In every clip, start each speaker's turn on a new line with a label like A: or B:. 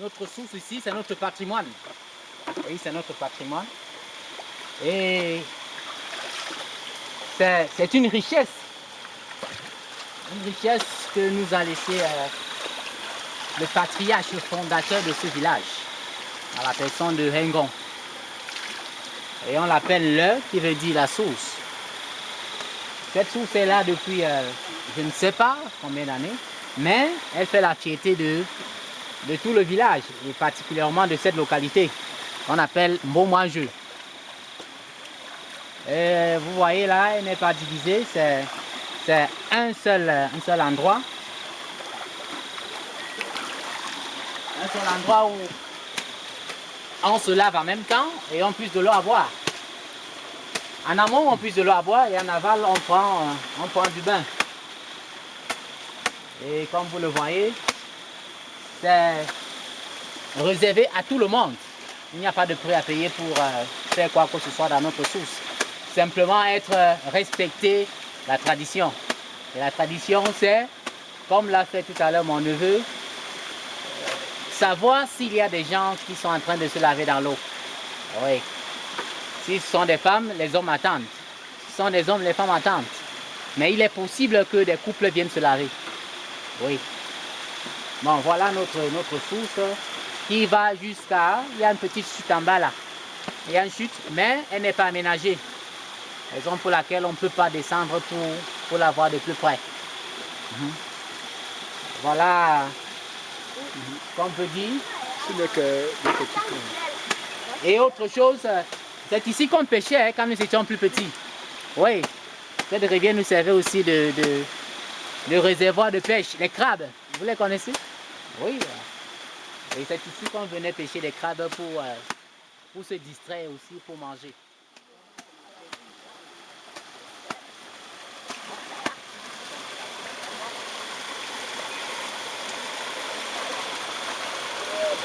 A: Notre source ici, c'est notre patrimoine. Oui, c'est notre patrimoine. Et c'est une richesse. Une richesse que nous a laissé le patriarche, le fondateur de ce village, à la personne de Hengon. Et on l'appelle le, qui veut dire la source. Cette source est là depuis, je ne sais pas combien d'années, mais elle fait la fierté de tout le village, et particulièrement de cette localité, qu'on appelle Mbomajeu. Vous voyez là, elle n'est pas divisée, c'est un seul endroit. Un seul endroit où on se lave en même temps et en plus de l'eau à boire. En amont, on puise de l'eau à boire et en aval, on prend du bain. Et comme vous le voyez, c'est réservé à tout le monde. Il n'y a pas de prix à payer pour faire quoi que ce soit dans notre source. Simplement respecter la tradition. Et la tradition, c'est, comme l'a fait tout à l'heure mon neveu, savoir s'il y a des gens qui sont en train de se laver dans l'eau. Oui. Si ce sont des femmes, les hommes attendent. Si ce sont des hommes, les femmes attendent. Mais il est possible que des couples viennent se laver. Oui. Bon, voilà notre source qui va jusqu'à... Il y a une petite chute en bas là. Il y a une chute, mais elle n'est pas aménagée. Raison pour laquelle on ne peut pas descendre pour la voir de plus près. Voilà, comme on peut dire. Et autre chose, c'est ici qu'on pêchait quand nous étions plus petits. Oui, cette rivière nous servait aussi de réservoir de pêche. Les crabes, vous les connaissez? Oui. Et c'est ici qu'on venait pêcher les crabes pour se distraire aussi, pour manger.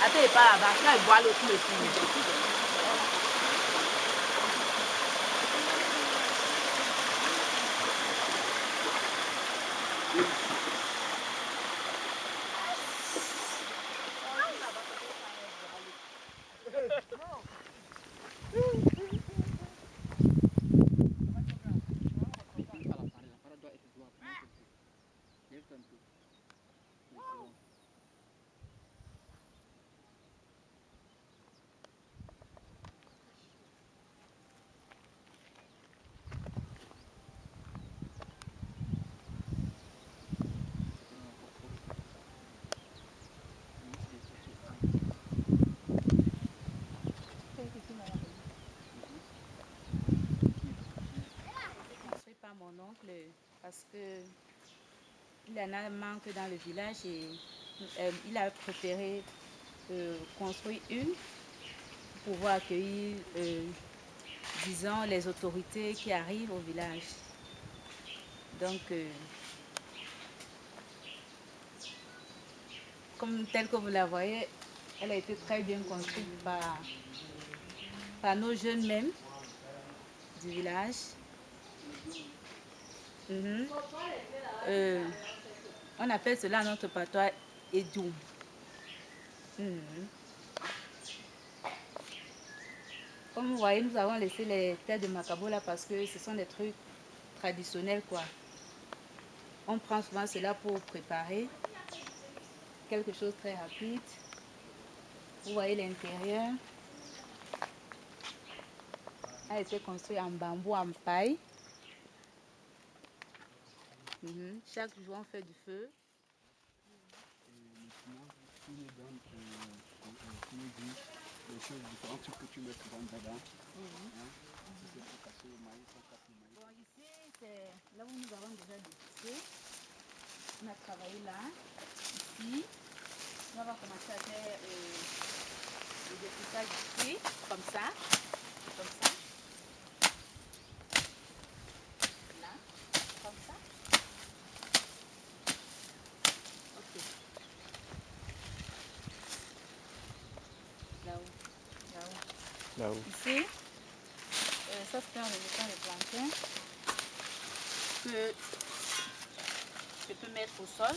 A: Attends, pas là-bas, là, il boit l'eau tout le temps.
B: Par mon oncle parce que il en a manque dans le village et il a préféré construire une pour pouvoir accueillir, disons, les autorités qui arrivent au village. Donc, comme telle que vous la voyez, elle a été très bien construite par nos jeunes même du village. On appelle cela notre patois Edou. Comme vous voyez, nous avons laissé les têtes de macabo là parce que ce sont des trucs traditionnels quoi. On prend souvent cela pour préparer quelque chose de très rapide. Vous voyez l'intérieur a été construit en bambou, en paille. Chaque jour on fait du feu.
C: Les choses différentes que tu mets souvent dedans.
B: Bon, ici, c'est là où nous avons déjà décidé. On a travaillé là. Ici, on va commencer à faire le découpage ici, comme ça. Comme ça. Là, comme ça. Ok. Là-haut. Là-haut.
C: Là-haut.
B: Ici, ça c'est un résultat de plantain que je peux mettre au sol.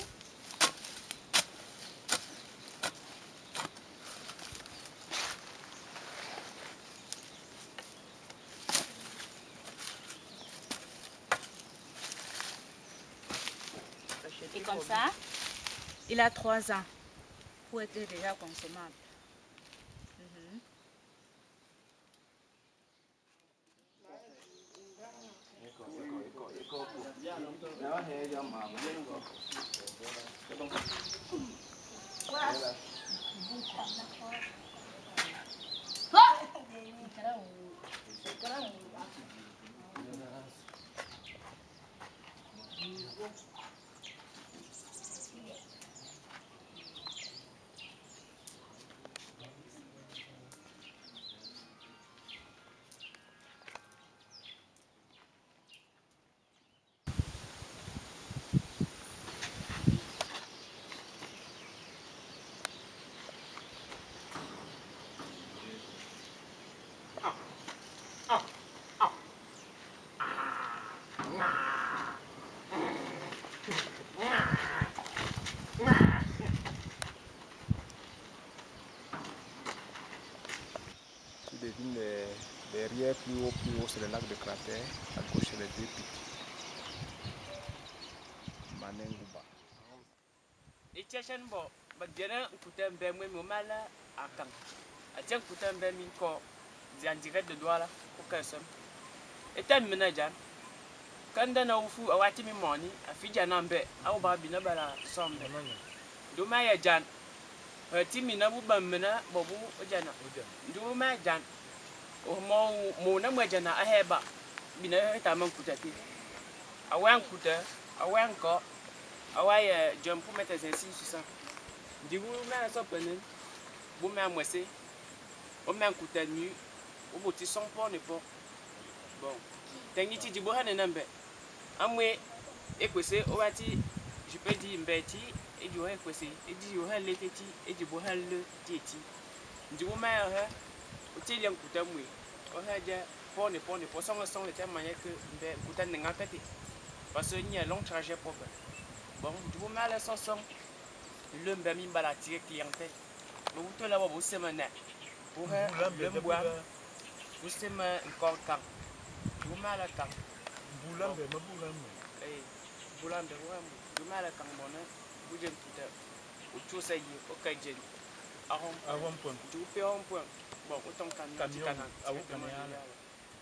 B: Et comme ça, il a 3 ans pour être déjà consommable.
C: devine derrière, plus haut, c'est le lac de Cratère. À gauche, c'est les deux pics. Manenguba.
D: Et tiens, bon, bah, bien, écoutez, ben, moi, mon mal à quand. Tiens, écoutez, ben, min ko, en direct de doigt là, pour qu'elle somme. Et t'as une ménage, quand on a fou, à watimi money, à Fidjan Ambe, à Obabina Bala, somme. Duma Jan. Timina Bubamena, Bobu, Jana. Duma Jan. O Mona Majana, a heba. Bina Taman Kutati. A wankuta, a wanko, a wire jump meters and see. The woman is opening. Woman was say, O man could tell you, O Botis son pony for. Bon, then you teach Bohan and number. Amwe, Equise, Oati, Jupedi, Betty, Edu Equise, Edu her lady, Edu Bohan Titi. The woman her, Utilian Kutamwe, or her pony for some song at Mayak, Kutan and Apeti. Parce qu'il y a un long trajet pour eux. Bon, du coup, mal à son son, l'homme va m'y balader clientèle. Le bouton là-bas, vous savez maintenant. Pour le bois, vous savez encore quand. Vous mal à quand.
E: Boulambe, ma boulambe.
D: Eh, boulambe, vous mal à quand, mon âme. Vous j'aime tout à l'heure. Au tout ça y est, au Kajen.
E: Avant point.
D: Tu vous fais un point. Bon, autant qu'un
E: Camion, à vous camion.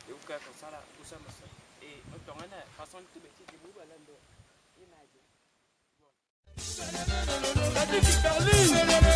D: Et vous faites comme ça là, vous savez ça. Et autant on a façon de tout bêter, de vous balancer. Imagine.
E: La